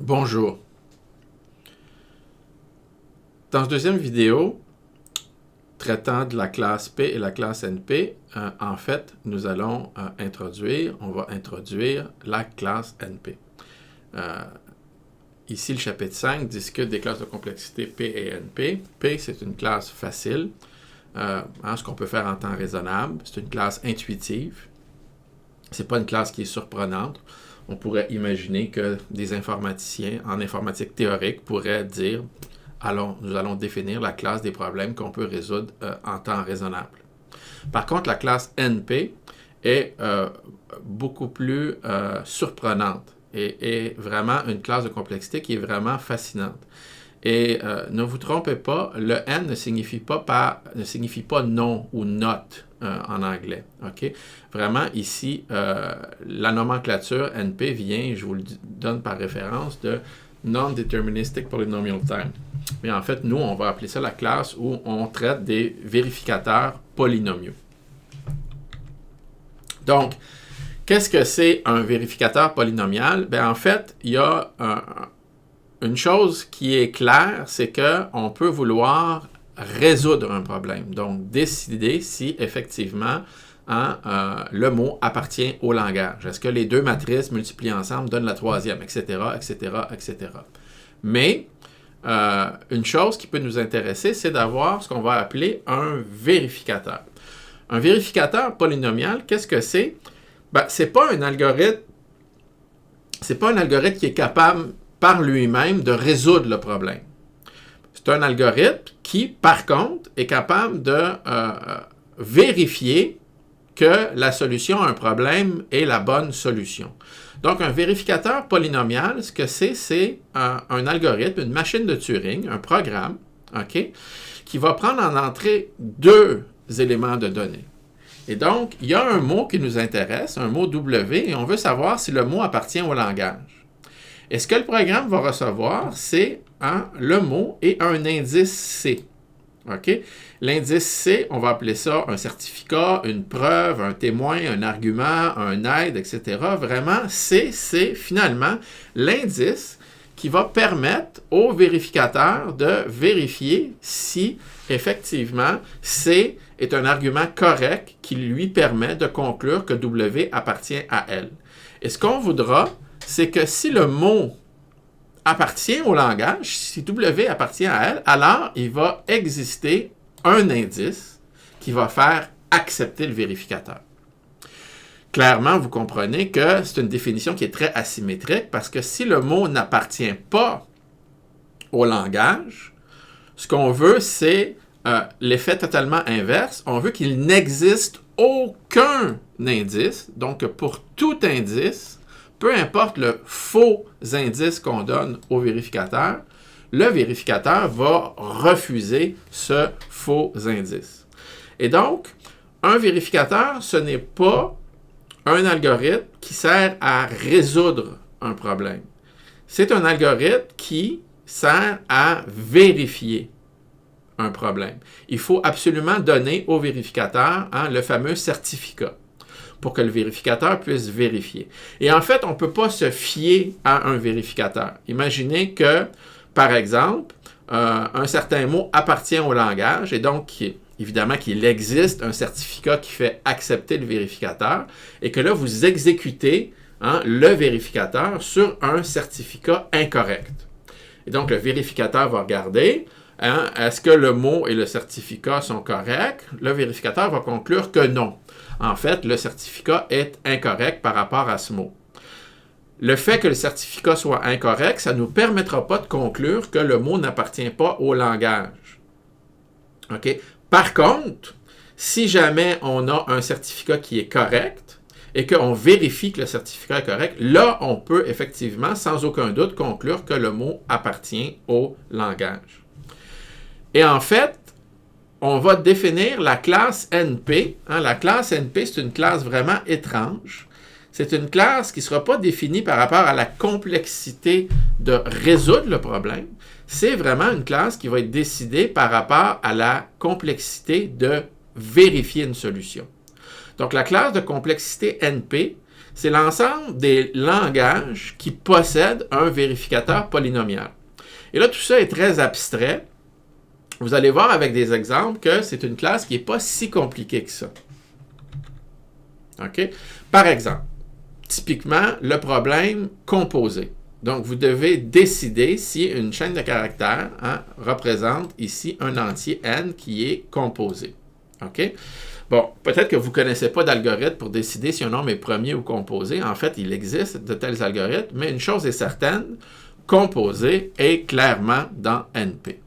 Bonjour. Dans cette deuxième vidéo, traitant de la classe P et la classe NP, en fait, on va introduire la classe NP. Ici, le chapitre 5 discute des classes de complexité P et NP. P, c'est une classe facile, ce qu'on peut faire en temps raisonnable. C'est une classe intuitive. Ce n'est pas une classe qui est surprenante. On pourrait imaginer que des informaticiens en informatique théorique pourraient dire nous allons définir la classe des problèmes qu'on peut résoudre en temps raisonnable. Par contre, la classe NP est beaucoup plus surprenante et vraiment une classe de complexité qui est vraiment fascinante. Et ne vous trompez pas, le N ne signifie pas non ou not en anglais. Okay? Vraiment, ici, la nomenclature NP vient, je vous le donne par référence, de Non-Deterministic Polynomial Time. Mais en fait, nous, on va appeler ça la classe où on traite des vérificateurs polynomiaux. Donc, qu'est-ce que c'est un vérificateur polynomial? Bien, en fait, il y a une chose qui est claire, c'est qu'on peut vouloir résoudre un problème. Donc, décider si, effectivement, le mot appartient au langage. Est-ce que les deux matrices multipliées ensemble donnent la troisième, etc., etc., etc. Mais, une chose qui peut nous intéresser, c'est d'avoir ce qu'on va appeler un vérificateur. Un vérificateur polynomial, qu'est-ce que c'est? Ben, c'est pas un algorithme qui est capable par lui-même de résoudre le problème. C'est un algorithme qui, par contre, est capable de vérifier que la solution à un problème est la bonne solution. Donc, un vérificateur polynomial, ce que c'est un algorithme, une machine de Turing, un programme, okay, qui va prendre en entrée deux éléments de données. Et donc, il y a un mot qui nous intéresse, un mot W, et on veut savoir si le mot appartient au langage. Et ce que le programme va recevoir, c'est le mot et un indice C. Okay? L'indice C, on va appeler ça un certificat, une preuve, un témoin, un argument, un aide, etc. Vraiment, C, c'est finalement l'indice qui va permettre au vérificateur de vérifier si, effectivement, C est un argument correct qui lui permet de conclure que W appartient à elle. Et ce qu'on voudra, c'est que si le mot appartient au langage, si W appartient à elle, alors il va exister un indice qui va faire accepter le vérificateur. Clairement, vous comprenez que c'est une définition qui est très asymétrique parce que si le mot n'appartient pas au langage, ce qu'on veut, c'est l'effet totalement inverse. On veut qu'il n'existe aucun indice. Donc, pour tout indice, peu importe le faux indice qu'on donne au vérificateur, le vérificateur va refuser ce faux indice. Et donc, un vérificateur, ce n'est pas un algorithme qui sert à résoudre un problème. C'est un algorithme qui sert à vérifier un problème. Il faut absolument donner au vérificateur le fameux certificat pour que le vérificateur puisse vérifier. Et en fait, on ne peut pas se fier à un vérificateur. Imaginez que, par exemple, un certain mot appartient au langage et donc, évidemment, qu'il existe un certificat qui fait accepter le vérificateur et que là, vous exécutez le vérificateur sur un certificat incorrect. Et donc, le vérificateur va regarder, est-ce que le mot et le certificat sont corrects? Le vérificateur va conclure que non. En fait, le certificat est incorrect par rapport à ce mot. Le fait que le certificat soit incorrect, ça ne nous permettra pas de conclure que le mot n'appartient pas au langage. Okay? Par contre, si jamais on a un certificat qui est correct et qu'on vérifie que le certificat est correct, là, on peut effectivement, sans aucun doute, conclure que le mot appartient au langage. Et en fait, on va définir la classe NP. La classe NP, c'est une classe vraiment étrange. C'est une classe qui ne sera pas définie par rapport à la complexité de résoudre le problème. C'est vraiment une classe qui va être décidée par rapport à la complexité de vérifier une solution. Donc, la classe de complexité NP, c'est l'ensemble des langages qui possèdent un vérificateur polynomial. Et là, tout ça est très abstrait. Vous allez voir avec des exemples que c'est une classe qui n'est pas si compliquée que ça. OK? Par exemple, typiquement, le problème composé. Donc, vous devez décider si une chaîne de caractères représente ici un entier n qui est composé. OK? Bon, peut-être que vous ne connaissez pas d'algorithme pour décider si un nombre est premier ou composé. En fait, il existe de tels algorithmes, mais une chose est certaine, composé est clairement dans NP.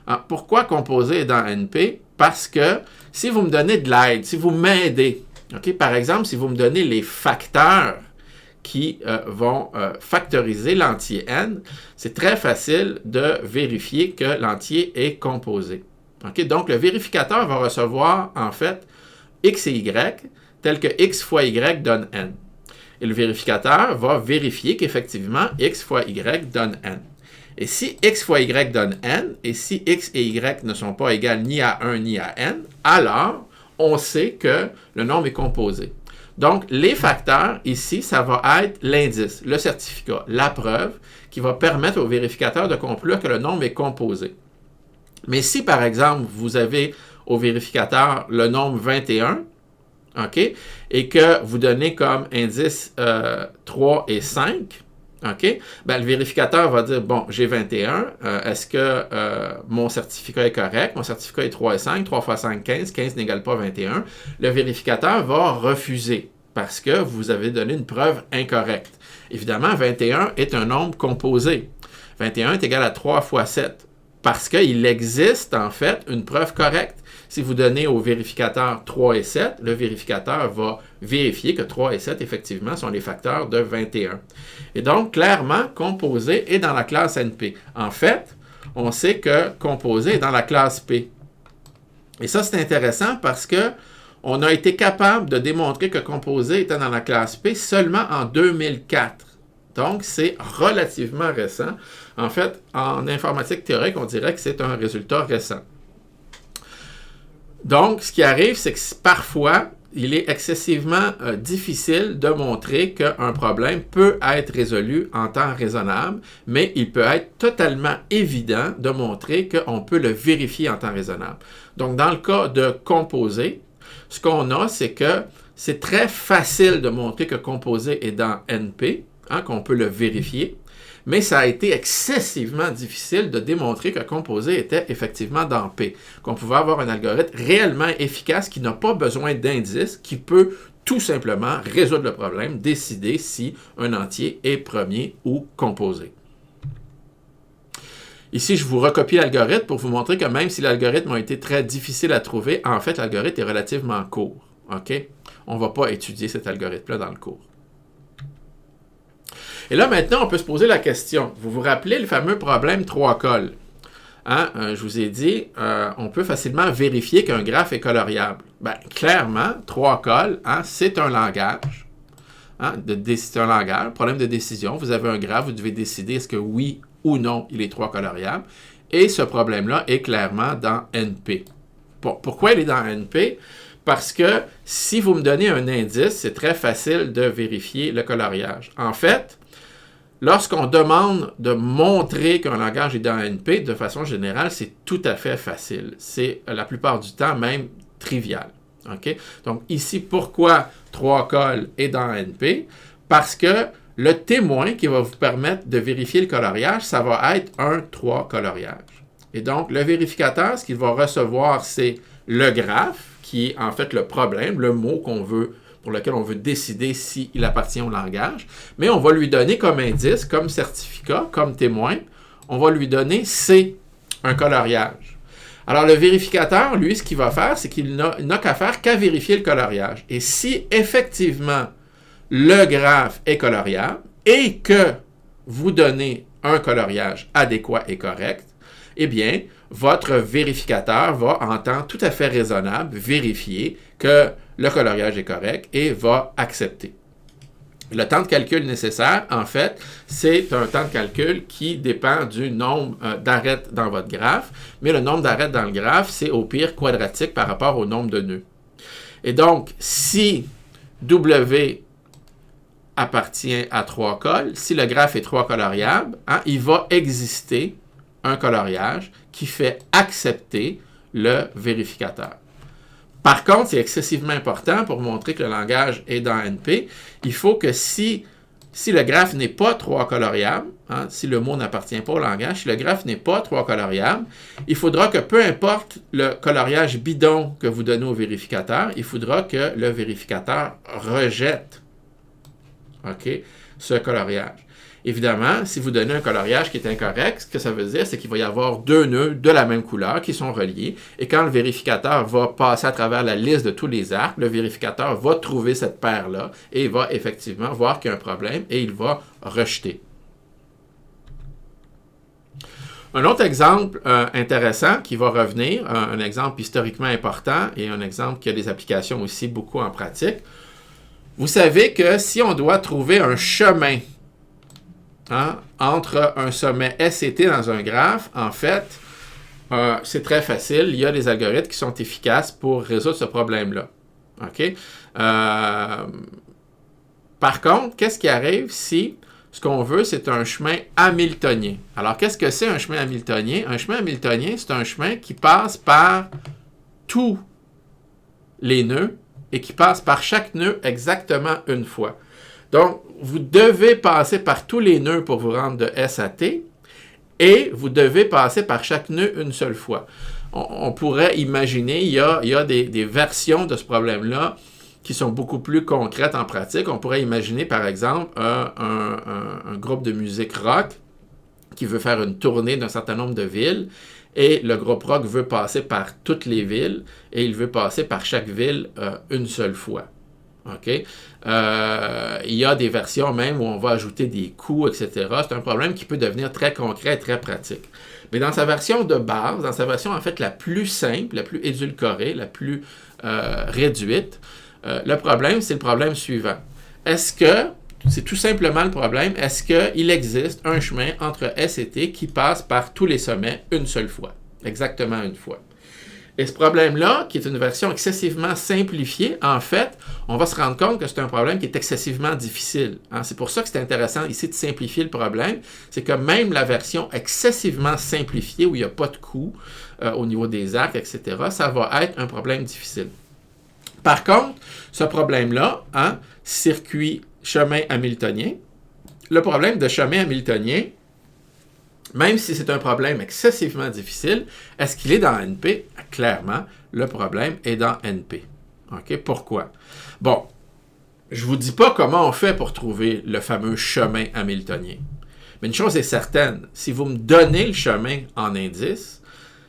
Alors, pourquoi composé est dans NP? Parce que si vous me donnez de l'aide, si vous m'aidez, OK? Par exemple, si vous me donnez les facteurs qui vont factoriser l'entier n, c'est très facile de vérifier que l'entier est composé. Okay? Donc, le vérificateur va recevoir, en fait, x et y, tel que x fois y donne n. Et le vérificateur va vérifier qu'effectivement, x fois y donne n. Et si x fois y donne n, et si x et y ne sont pas égales ni à 1 ni à n, alors on sait que le nombre est composé. Donc, les facteurs, ici, ça va être l'indice, le certificat, la preuve, qui va permettre au vérificateur de conclure que le nombre est composé. Mais si, par exemple, vous avez au vérificateur le nombre 21, OK, et que vous donnez comme indice 3 et 5, OK, bien, le vérificateur va dire, bon, j'ai 21, est-ce que mon certificat est correct? Mon certificat est 3 et 5, 3 fois 5, 15, 15 n'égale pas 21. Le vérificateur va refuser parce que vous avez donné une preuve incorrecte. Évidemment, 21 est un nombre composé. 21 est égal à 3 fois 7 parce qu'il existe, en fait, une preuve correcte. Si vous donnez au vérificateur 3 et 7, le vérificateur va vérifier que 3 et 7, effectivement, sont les facteurs de 21. Et donc, clairement, composé est dans la classe NP. En fait, on sait que composé est dans la classe P. Et ça, c'est intéressant parce que on a été capable de démontrer que composé était dans la classe P seulement en 2004. Donc, c'est relativement récent. En fait, en informatique théorique, on dirait que c'est un résultat récent. Donc, ce qui arrive, c'est que parfois, il est excessivement difficile de montrer qu'un problème peut être résolu en temps raisonnable, mais il peut être totalement évident de montrer qu'on peut le vérifier en temps raisonnable. Donc, dans le cas de composé, ce qu'on a, c'est que c'est très facile de montrer que composé est dans NP, qu'on peut le vérifier, mais ça a été excessivement difficile de démontrer que composé était effectivement dans P, qu'on pouvait avoir un algorithme réellement efficace qui n'a pas besoin d'indices, qui peut tout simplement résoudre le problème, décider si un entier est premier ou composé. Ici, je vous recopie l'algorithme pour vous montrer que même si l'algorithme a été très difficile à trouver, en fait, l'algorithme est relativement court. OK? On ne va pas étudier cet algorithme-là dans le cours. Et là, maintenant, on peut se poser la question. Vous vous rappelez le fameux problème 3 cols? Je vous ai dit, on peut facilement vérifier qu'un graphe est coloriable. Bien, clairement, 3 cols, c'est un langage. C'est un langage, problème de décision. Vous avez un graphe, vous devez décider est-ce que oui ou non, il est 3 coloriable. Et ce problème-là est clairement dans NP. Pourquoi il est dans NP? Parce que si vous me donnez un indice, c'est très facile de vérifier le coloriage. En fait, lorsqu'on demande de montrer qu'un langage est dans NP, de façon générale, c'est tout à fait facile. C'est la plupart du temps même trivial. Okay? Donc ici, pourquoi 3 cols est dans NP? Parce que le témoin qui va vous permettre de vérifier le coloriage, ça va être un 3 coloriage. Et donc, le vérificateur, ce qu'il va recevoir, c'est le graphe, qui est en fait le problème, le mot pour lequel on veut décider s'il appartient au langage. Mais on va lui donner comme indice, comme certificat, comme témoin, on va lui donner C, un coloriage. Alors, le vérificateur, lui, ce qu'il va faire, c'est qu'il n'a qu'à vérifier le coloriage. Et si effectivement le graphe est coloriable et que vous donnez un coloriage adéquat et correct, eh bien, votre vérificateur va, en temps tout à fait raisonnable, vérifier que le coloriage est correct et va accepter. Le temps de calcul nécessaire, en fait, c'est un temps de calcul qui dépend du nombre d'arêtes dans votre graphe, mais le nombre d'arêtes dans le graphe, c'est au pire quadratique par rapport au nombre de nœuds. Et donc, si W appartient à 3 cols, si le graphe est 3 coloriable, il va exister un coloriage qui fait accepter le vérificateur. Par contre, c'est excessivement important pour montrer que le langage est dans NP. Il faut que si le graphe n'est pas 3 coloriable, si le mot n'appartient pas au langage, si le graphe n'est pas 3 coloriable, il faudra que peu importe le coloriage bidon que vous donnez au vérificateur, il faudra que le vérificateur rejette ce coloriage. Évidemment, si vous donnez un coloriage qui est incorrect, ce que ça veut dire, c'est qu'il va y avoir 2 nœuds de la même couleur qui sont reliés. Et quand le vérificateur va passer à travers la liste de tous les arcs, le vérificateur va trouver cette paire-là et il va effectivement voir qu'il y a un problème et il va rejeter. Un autre exemple intéressant qui va revenir, un exemple historiquement important et un exemple qui a des applications aussi beaucoup en pratique. Vous savez que si on doit trouver un chemin entre un sommet S et T dans un graphe, en fait, c'est très facile. Il y a des algorithmes qui sont efficaces pour résoudre ce problème-là. Par contre, qu'est-ce qui arrive si ce qu'on veut, c'est un chemin hamiltonien? Alors, qu'est-ce que c'est un chemin hamiltonien? Un chemin hamiltonien, c'est un chemin qui passe par tous les nœuds et qui passe par chaque nœud exactement une fois. Donc, vous devez passer par tous les nœuds pour vous rendre de S à T et vous devez passer par chaque nœud une seule fois. On pourrait imaginer, il y a des versions de ce problème-là qui sont beaucoup plus concrètes en pratique. On pourrait imaginer, par exemple, un groupe de musique rock qui veut faire une tournée d'un certain nombre de villes et le groupe rock veut passer par toutes les villes et il veut passer par chaque ville une seule fois. Il y a des versions même où on va ajouter des coûts, etc. C'est un problème qui peut devenir très concret et très pratique. Mais dans sa version de base, dans sa version en fait la plus simple, la plus édulcorée, la plus réduite, le problème, c'est le problème suivant. C'est tout simplement le problème, est-ce qu'il existe un chemin entre S et T qui passe par tous les sommets une seule fois? Exactement une fois. Et ce problème-là, qui est une version excessivement simplifiée, en fait, on va se rendre compte que c'est un problème qui est excessivement difficile. C'est pour ça que c'est intéressant ici de simplifier le problème. C'est que même la version excessivement simplifiée, où il n'y a pas de coût au niveau des arcs, etc., ça va être un problème difficile. Par contre, ce problème-là, circuit chemin hamiltonien, le problème de chemin hamiltonien, même si c'est un problème excessivement difficile, est-ce qu'il est dans NP? Clairement, le problème est dans NP. Pourquoi? Bon, je ne vous dis pas comment on fait pour trouver le fameux chemin hamiltonien. Mais une chose est certaine, si vous me donnez le chemin en indice,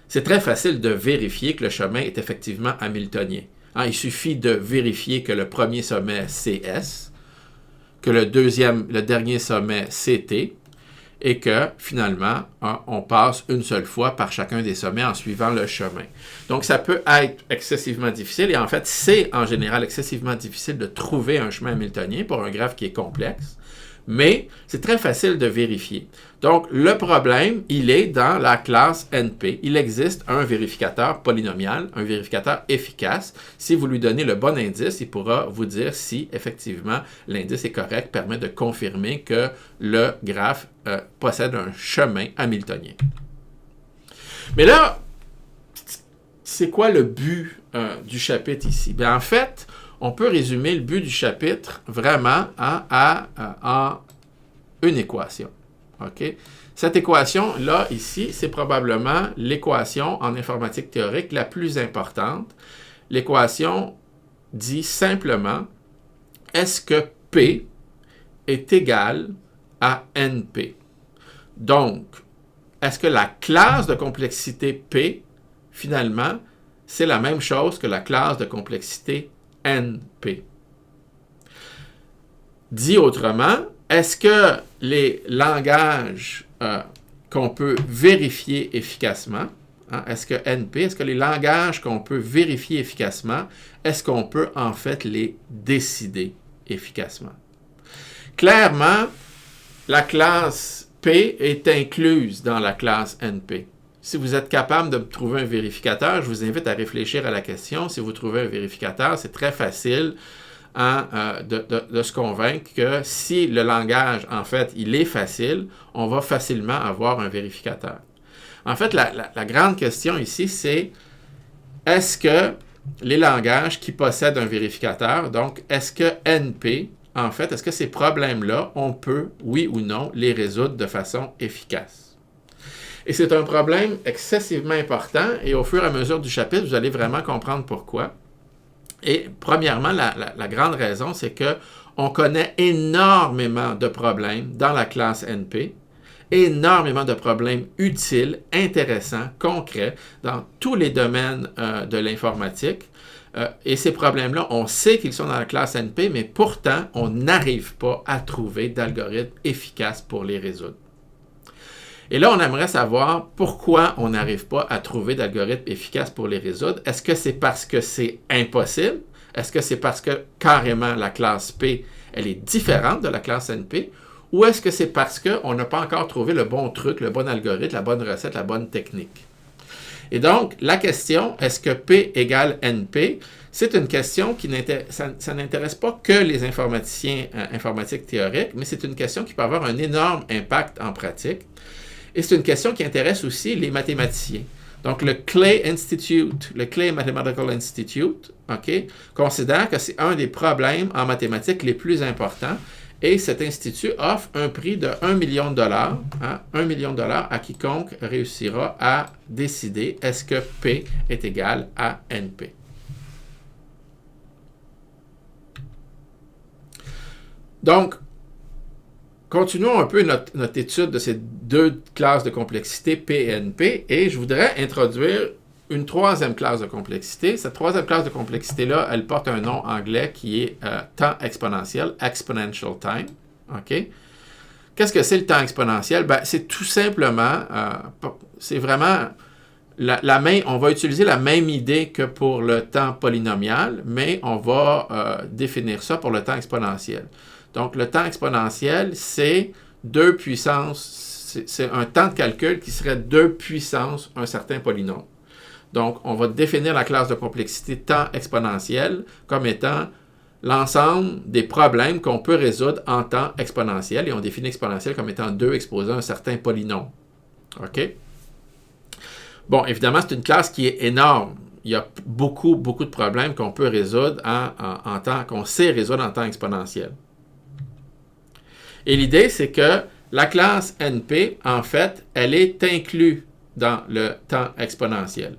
c'est très facile de vérifier que le chemin est effectivement hamiltonien. Il suffit de vérifier que le premier sommet, c'est S, que le dernier sommet, c'est T, et que, finalement, on passe une seule fois par chacun des sommets en suivant le chemin. Donc, ça peut être excessivement difficile, et en fait, c'est en général excessivement difficile de trouver un chemin hamiltonien pour un graphe qui est complexe, mais c'est très facile de vérifier. Donc, le problème, il est dans la classe NP. Il existe un vérificateur polynomial, un vérificateur efficace. Si vous lui donnez le bon indice, il pourra vous dire si, effectivement, l'indice est correct, permet de confirmer que le graphe possède un chemin hamiltonien. Mais là, c'est quoi le but du chapitre ici? Bien, en fait, on peut résumer le but du chapitre vraiment en une équation. Cette équation-là, ici, c'est probablement l'équation en informatique théorique la plus importante. L'équation dit simplement, est-ce que P est égal à NP? Donc, est-ce que la classe de complexité P, finalement, c'est la même chose que la classe de complexité NP? Dit autrement, est-ce que les langages qu'on peut vérifier efficacement, est-ce que les langages qu'on peut vérifier efficacement, est-ce qu'on peut en fait les décider efficacement? Clairement, la classe P est incluse dans la classe NP. Si vous êtes capable de trouver un vérificateur, je vous invite à réfléchir à la question. Si vous trouvez un vérificateur, c'est très facile de se convaincre que si le langage, en fait, il est facile, on va facilement avoir un vérificateur. En fait, la grande question ici, c'est est-ce que les langages qui possèdent un vérificateur, donc est-ce que NP, en fait, est-ce que ces problèmes-là, on peut, oui ou non, les résoudre de façon efficace? Et c'est un problème excessivement important, et au fur et à mesure du chapitre, vous allez vraiment comprendre pourquoi. Et premièrement, la grande raison, c'est qu'on connaît énormément de problèmes dans la classe NP, énormément de problèmes utiles, intéressants, concrets, dans tous les domaines de l'informatique. Et ces problèmes-là, on sait qu'ils sont dans la classe NP, mais pourtant, on n'arrive pas à trouver d'algorithme efficace pour les résoudre. Et là, on aimerait savoir pourquoi on n'arrive pas à trouver d'algorithme efficace pour les résoudre. Est-ce que c'est parce que c'est impossible? Est-ce que c'est parce que carrément la classe P, elle est différente de la classe NP? Ou est-ce que c'est parce qu'on n'a pas encore trouvé le bon truc, le bon algorithme, la bonne recette, la bonne technique? Et donc, la question, est-ce que P égale NP? C'est une question qui ça n'intéresse pas que les informaticiens informatiques théoriques, mais c'est une question qui peut avoir un énorme impact en pratique. Et c'est une question qui intéresse aussi les mathématiciens. Donc, le Clay Institute, le Clay Mathematical Institute, considère que c'est un des problèmes en mathématiques les plus importants. Et cet institut offre un prix de 1 million de dollars, 1 million de dollars à quiconque réussira à décider est-ce que P est égal à NP. Donc, continuons un peu notre étude de ces deux classes de complexité, P et NP, et je voudrais introduire une troisième classe de complexité. Cette troisième classe de complexité-là, elle porte un nom anglais qui est temps exponentiel, exponential time. Qu'est-ce que c'est le temps exponentiel? Ben, c'est tout simplement, c'est vraiment, on va utiliser la même idée que pour le temps polynomial, mais on va définir ça pour le temps exponentiel. Donc, le temps exponentiel, c'est 2 puissances, c'est un temps de calcul qui serait 2 puissance un certain polynôme. Donc, on va définir la classe de complexité temps exponentiel comme étant l'ensemble des problèmes qu'on peut résoudre en temps exponentiel. Et on définit exponentiel comme étant 2 exposés à un certain polynôme. OK? Bon, évidemment, c'est une classe qui est énorme. Il y a beaucoup de problèmes qu'on peut résoudre en temps, qu'on sait résoudre en temps exponentiel. Et l'idée, c'est que la classe NP, en fait, elle est inclue dans le temps exponentiel.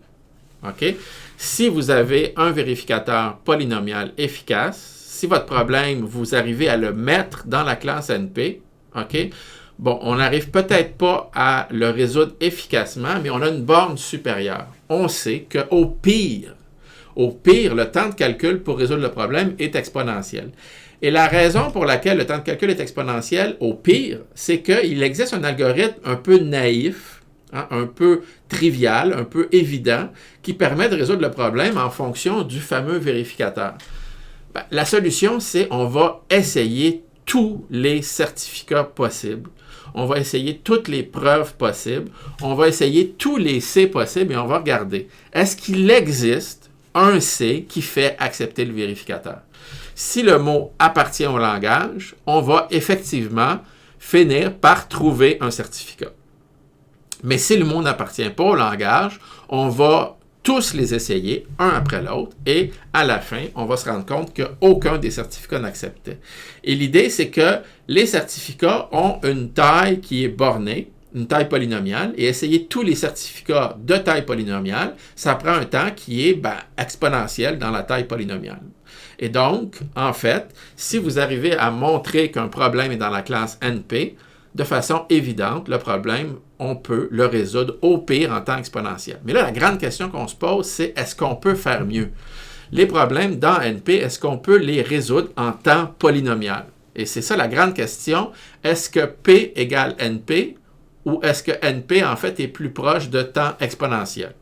OK? Si vous avez un vérificateur polynomial efficace, si votre problème, vous arrivez à le mettre dans la classe NP, OK? Bon, on n'arrive peut-être pas à le résoudre efficacement, mais on a une borne supérieure. On sait qu'au pire, le temps de calcul pour résoudre le problème est exponentiel. Et la raison pour laquelle le temps de calcul est exponentiel, au pire, c'est qu'il existe un algorithme un peu naïf, un peu trivial, un peu évident, qui permet de résoudre le problème en fonction du fameux vérificateur. Ben, la solution, c'est on va essayer tous les certificats possibles. On va essayer toutes les preuves possibles. On va essayer tous les C possibles et on va regarder. Est-ce qu'il existe un C qui fait accepter le vérificateur? Si le mot appartient au langage, on va effectivement finir par trouver un certificat. Mais si le mot n'appartient pas au langage, on va tous les essayer, un après l'autre, et à la fin, on va se rendre compte qu'aucun des certificats n'acceptait. Et l'idée, c'est que les certificats ont une taille qui est bornée, une taille polynomiale, et essayer tous les certificats de taille polynomiale, ça prend un temps qui est exponentiel dans la taille polynomiale. Et donc, en fait, si vous arrivez à montrer qu'un problème est dans la classe NP, de façon évidente, le problème, on peut le résoudre au pire en temps exponentiel. Mais là, la grande question qu'on se pose, c'est est-ce qu'on peut faire mieux? Les problèmes dans NP, est-ce qu'on peut les résoudre en temps polynomial? Et c'est ça la grande question. Est-ce que P égale NP ou est-ce que NP, en fait, est plus proche de temps exponentiel?